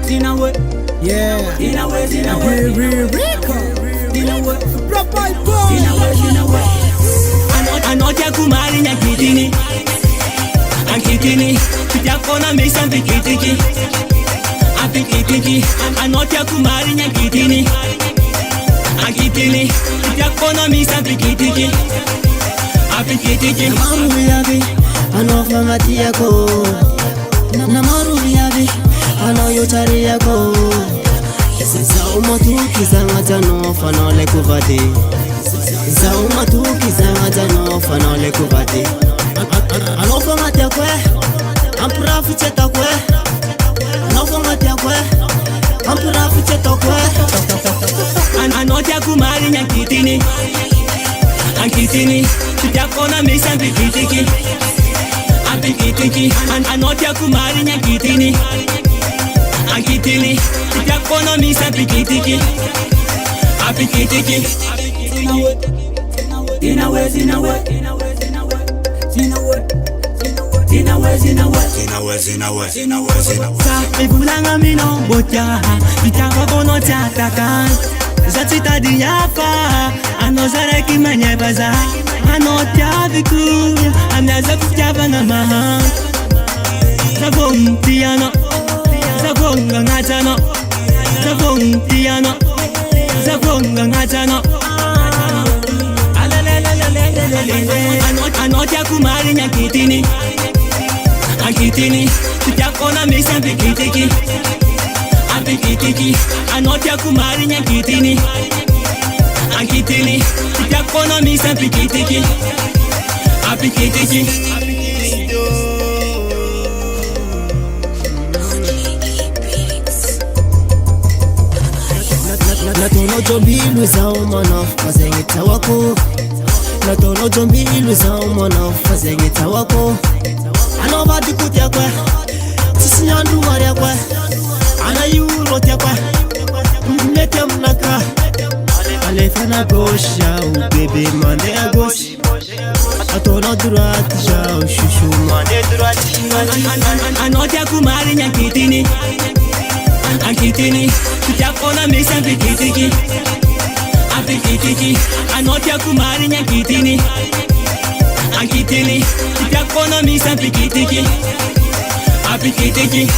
Zinawe, Yeah. Zinawe, Zinawe, Proper boy. Zinawe. Anotia kumari nyakitini, ankitini, tujakona misa pikitiki, apikitiki. Anotia kumari nyakitini, ankitini, tujakona misa pikitiki, apikitiki. Namaru yabe, ano famati yako. Namaru yabe, ano yochari yako. Zauma tu kizanga jano fanole kuvati. Zauma tu kizanga jano fanole kuvati. Ano famati yakwe, ampura ficheta kwe. Ano famati yakwe, ampura ficheta kwe. Anotia kumari nyakitini, ankitini, tujakona misa pikitiki, apikitiki. Anotia kumari nyakitini, ankitini, tujakona misa pikitiki, apikitiki. Zinawe, Zinawe, Sa ibulanga mino bocha, bitako kono chataka. Zatita diapa, ano zareki manyebaza, ano tiaviku, anaza kutaba na maha. Zabong piano, zabong ngatano, zabong piano, zabong ngatano. Anotia kumari nyakitini, ankitini, tujakona misa pikitiki, apikitiki. Anotia kumari nyakitini, ankitini, tujakona misa pikitiki, apikitiki. Natono jombilu za umano fazengita wako. Natono jombilu za umano fazengita wako. Ano badi kutia kwe, sisi nyandu waria kwe. Ana yuro tia kwe, mneke mnaka. Alefana gosha, bebe mande agoshi. Atono durati ja, shushu mande durati. Anotia kumari nyakitini, ankitini, tujakona misa pikitiki, apikitiki. Anotia kumari nyakitini, ankitini, tujakona misa pikitiki, apikitiki.